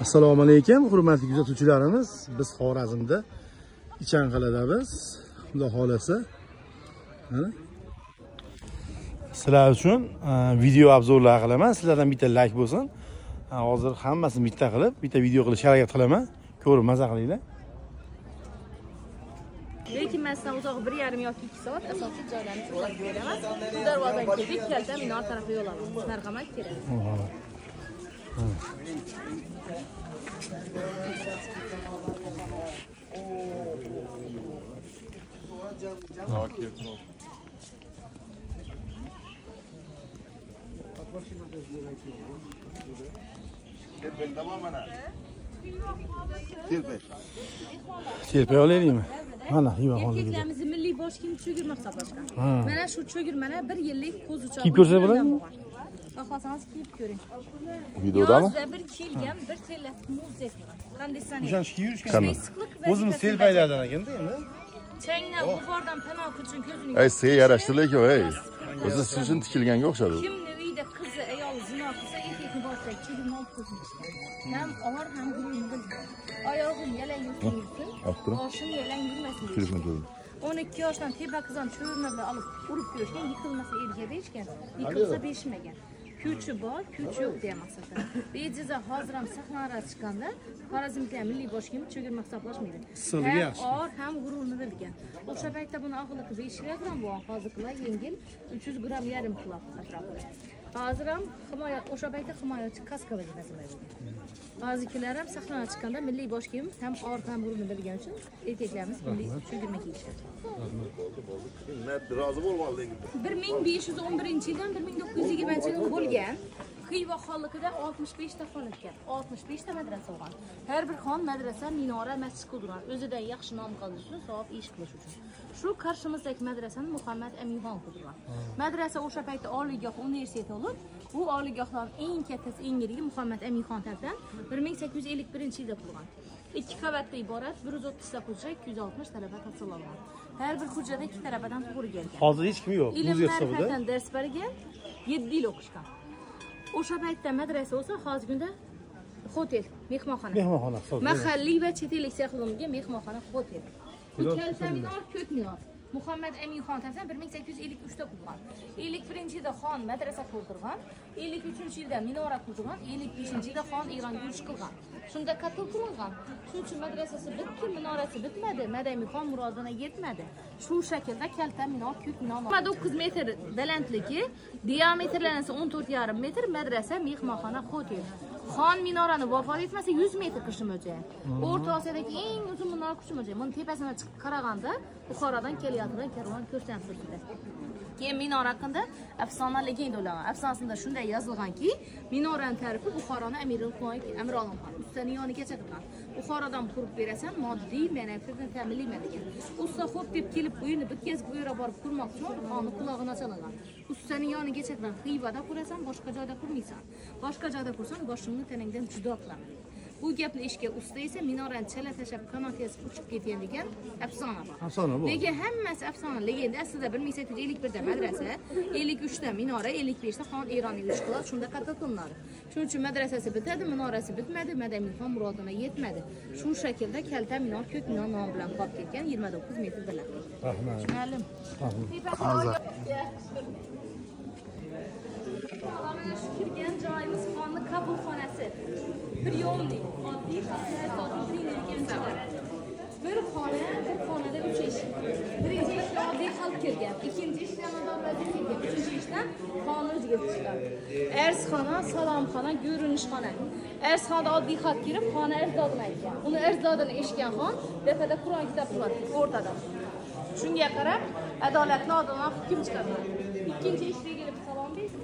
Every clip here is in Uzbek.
Assalomu alaykum, hurmatli kuzatuvchilarimiz. Biz Xorazmda Ichanqal'adamiz. Xudo xolasa. Sizlar uchun video obzorlar qilaman. Sizlardan bitta like bo'lsin. Hozir hammasini bitta qilib, bitta video qilishga harakat qilaman. Ko'rib maza qilinglar. Lekin men sizdan uzoq 1,5 yoki 2 soat asosiy joylarni ko'rsatib beraman. Bu darvozadan kelib, kalta minor tarafiga yo'l olamiz. Marhamat kerak. Serpay olaylikmi? Mana, yiva hozir. Erkaklarimizni milliy bosh kiyim cho'girma hisoblashgan. Mana shu cho'girmani 1 yillik ko'z uchun. Kiyib ko'rsa bo'ladimi? Xohlasangiz kiyib ko'ring. Videodami? Yozda bir kelgan, bir trillat muzdek. Qanday sanaysiz? O'shan kiyib yurishgan. O'zimiz serpaylardan ekanda endi. Changdan buxordan panoh uchun ko'zini. Ey, sen yarashdi lekin, ey. O'zi siz uchun tikilganga o'xshadi. Kimni uyda qizi ayol zino qilsa, erkakni boshlab cho'girma olib qo'ysin. Ham og'ir, ham gururni bilsin. Oyog'im yalang yursin. Boshim yalang yurmasin. 12 yoshdan teba qizon cho'girma bilan olib urib ko'rishgan, yiqilmasa erga berishgan, yiqilsa berishmagan. Kuchi bor, kuchi yo'q deya maqsadda. Bejiza hozir ham sahnaga chiqqanda Xorazmda milliy bosh kiyim cho'girma hisoblashmaydi. Sirli yaxshi. Or ham g'ururni bilgan. O'sha paytda buni og'irligi 5 kilogramm bo'lgan, hozirgilar yengil 300 gramm yarim kilo atrofida. Hozir ham himoya, o'sha paytda himoyachi kaska vazifasida. Hozirgilar ham sahnaga chiqqanda milliy bosh kiyim ham or ham g'ururni bilgan uchun erkaklarimiz milliy cho'girma kiyishadi. Rozi bo'lmadik. 1511-yildan 1920-yilga bo'lgan Xiva xonligida 65 ta xon ekan. 65 ta madrasa bo'lgan. Har bir xon madrasa, minora, masjid qurgan. O'zidan yaxshi nom qolish uchun, savob ish qilish uchun. Shu qarshimizdagi madrasani Muhammad Aminxon qurgan. Madrasa o'sha paytda oliygoh universitet bo'lib, bu oliygohlarning eng kattasi, eng yirigi Muhammad Aminxon tomonidan 1851-yilda qurilgan. 2 qavatdan iborat, 130 ta hujra, 260 talaba tahsil olgan. Har bir hujrada 2 tarafadan to'g'ri kelgan. Hozir hech kim yo'q. Ilm ma'rifatdan dars bergan, 7 yil o'qishgan. O'sha paytda madrasa bo'lsa, hozirgina hotel, mehmonxona. Mehmonxona hisoblanadi. Mahalliy va chet ellik saqlangan mehmonxona, hotel. Kalta minor, ko'k minor. Muhammad Aminxon tomonidan 1853da qurilgan. 51-yilda xon madrasa qurdirgan, 53-yilda minora qurdirgan, 55-yilda xon Eronga urush qilgan. Shunda katta qurilgan. Shuning uchun madrasasi bitdi, minorasi bitmadi, Madamiy-xon murodina yetmadi. Shu shaklda kalta minor, ko'k minor. 9 metr balandligi, diametrlanasi 14,5 metr, madrasa, mehmonxona, hotel. Xon minorani vafot etmasa 100 metr qilishi mo'ljal. O'rta Osiyodagi eng uzun minora qilishi mo'ljal. Buni tepasiga chiqib qaraganda Buxorodan kelayotgan karvon ko'rsatib turibdi. Keyin minora haqida afsona legenda bo'lgan. Afsonasida shunday yozilganki, minoraning tarifi Buxoroni Amir Olim xon ustani yonigacha qilgan. Buxorodan qurib berasan, moddiy, ma'naviy ta'minlayman degan. Usta xo'p deb kelib uyini bitkazib bu yerga borib qurmoqchi, xonni qulog'ini ochalagan. Ustani yonigacha qilgan. Xivada qurasan, boshqa joyda qurmaysan. Boshqa joyda qursan, boshingni tanangdan judo qilaman. Bu gapni eshitgan usta esa minorani chala tashlab qanotiyasi uchib ketgan degan afsona bor. Afsona bu. Lekin hammasi afsona. Legenda aslida 1851da madrasa, 53da minora, 55da xon Eronga urush qiladi, shunda qatl qilinadi. Shuning uchun madrasasi bitadi, minorasi bitmadi, Madamiy-xon murodina yetmadi. Shu shaklda kalta minor, ko'k minor nomi bilan qolib ketgan 29 metr baland. Rahmat. Tushunarlimi? Mana shu kirgan joyimiz xonni qabulxonasi. Bir yo'lli, oddiy bir xonada 3 eshik. Birinchi ishda oddiy xalq kirgan, ikkinchi ishda nadoratli kirgan, uchinchi ishda xon o'ziga chiqqan. Arzxona, salomxona, ko'rinishxona. Arzxonada oddiy xalq kirib, xona arzodini aytgan. Uni arzodini eshitgan xon tepada Qur'on kitob qiladi, o'rtada. Shunga qarab, adolatli odamlar hukm chiqadi. Ikkinchi ishga kelib salom bersin.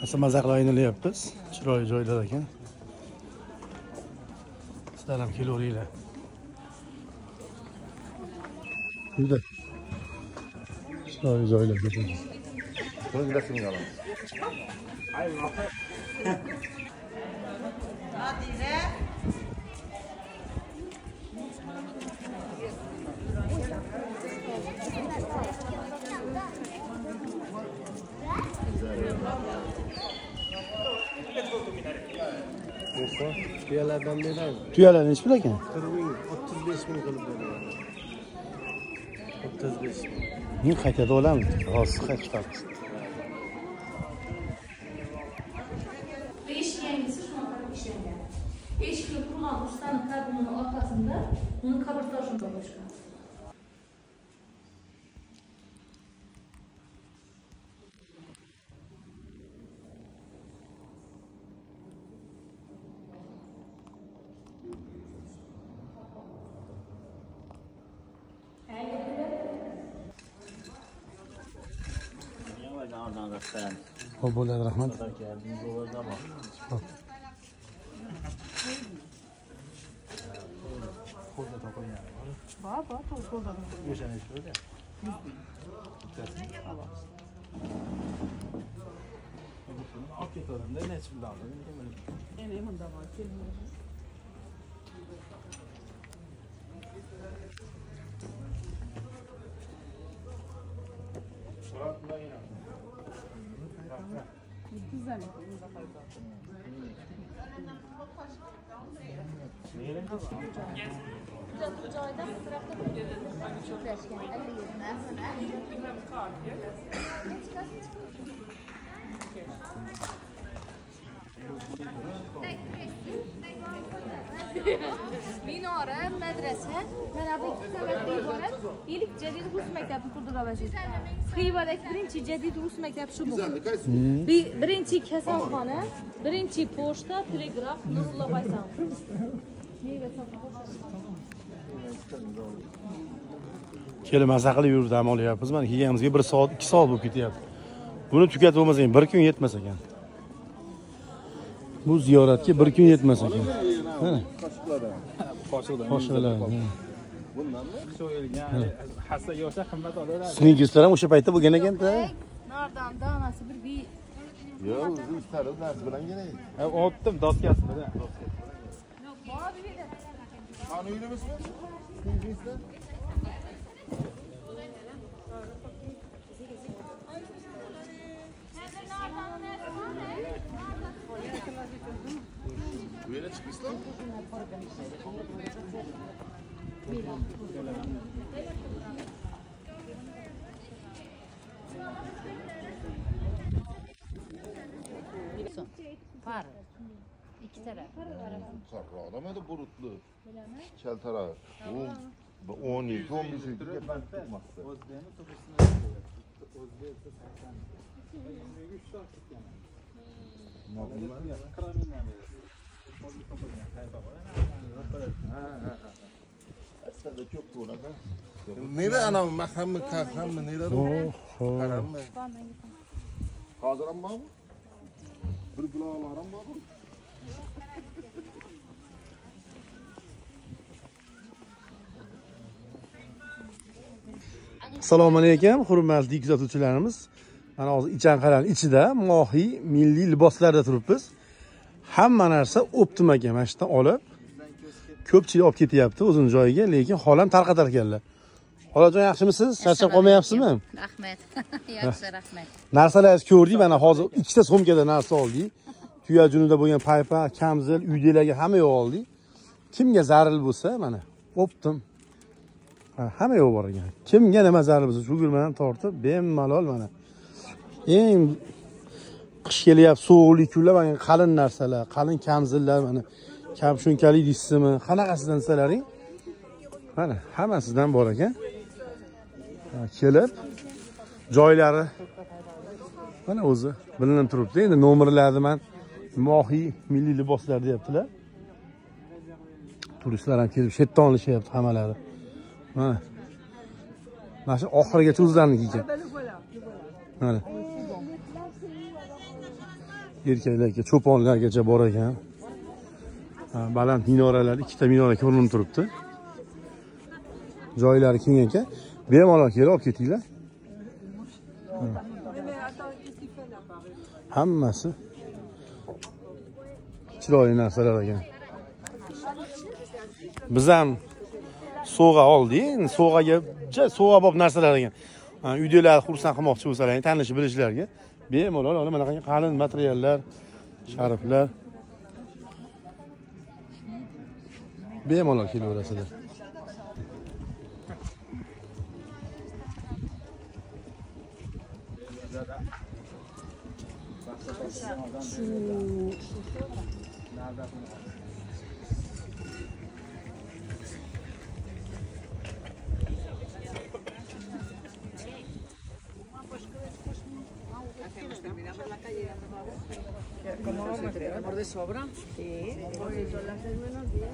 Aslında maza qilib aylanayapmiz. Chiroyli joylar ekan. Sizlar ham kelaveringlar. Buyda. Chiroyli joylar ekan. Buni rasmini olamiz. Tuyalardan beradi. Tuyalar nechi pul ekan? 35.000 qilib beradi. 35.000. Men qaytada olamiz. Hozir chiqamiz. Eshik yangisi shunaqa ishlangan. Eshikni qurgan ustaning kabinini orqasida uni qabrtoshini qo'yishgan. Xo'p bo'ladi, rahmat. Joyda bu tarafda joylashgan. Minora, madrasa, mana bu ikki qavatli iborat. İlk jadid rus maktabini qurdiramiz. Xivadagi birinchi jadid rus maktabi shu bo'lgan. Birinchi kasalxona, birinchi pochta, telegraf, Nurullo Baysalov. Kelib maza qilib yurib dam olyapmiz. Mana kelganimizga 1 soat, 2 soat bo'lib ketyapti. Buni tugatib bo'lmasa, 1 kun yetmas ekan. Bu ziyoratga 1 kun yetmas ekan. Mana qo'shiqlar. Bundanmi? So'yilgan, hassa yo'sa qimmat olaveradi. Sizlar ham o'sha paytda bo'lgan ekan-da. Nordon donasi bir bi. Yo'q, o'zi ustari narsa bilan kerak. Otdim doskasi bilan. Qani uylimizmi? Sizingizda? Bu yana chiqibsizlar? Par. İki taraf. Qarroqlamadi bulutli. Chal taraf. Bu 12, 15 yilga band tutmoqda. Aslida ko'p bo'ladi. Nega ana mahrammi, kahrammi, nerada? Qarammi? Hozir ham bormi? Bir gulolarim bormi? Assalomu alaykum, hurmatli kuzatuvchilarimiz. Mana hozir Ichanqal'ning ichida mohiy milliy liboslarda turibmiz. Hamma narsa optim ekan, mana shundan olib ko'pchilik olib ketyapti o'zini joyiga, lekin holam tarqatar ekanlar. Xolajon, yaxshimisiz? Charchab qolmayapsizmi? Rahmat. Yaxshi, rahmat. Narsalarni ko'rdik, mana hozir ikkita so'mkada narsa oldik. Tuya junida bo'lgan paypa, kamzil, uydalarga hamma yo'q oldik. Kimga zaril bo'lsa, mana o'pdim. Hamma yo'q bor ekan. Kimga nima zaril bo'lsa, shu gulmadan tortib, bemalol mana. Eng qish kelyapti, sovuqlik kunlar, mana qalin narsalar, qalin kamzillar, mana kamshunkali deysizmi, qanaqasidan desalaring, mana hammasidan bor ekan. Kelib joylari mana o'zi bilinib turibdi. Endi nomerlarni men mohiy milliy liboslar deyaptilar. Turistlar ham kelib shu yerdan olishyapti hammalari. Mana. Mana shu oxirigacha o'zlarining ekan. Mana. Erkaklarga, cho'ponlargacha bor ekan. Baland minoralar, ikkita minora ko'rinib turibdi. Joylari keng ekan. Bemalol kelib olib ketinglar. Hammasi chiroyli narsalar ekan. Biz ham sovg'a oldik. Sovg'aga sovg'a bo'lib narsalar ekan. Uydagilarni xursand qilmoqchi bo'lsalaring, tanishib bilishlarga bemalol mana qanday qalin materiallar, sharflar bemalol kelaverasizlar. ¿Cómo amor de sobra? Sí. Son las 6 menos 10.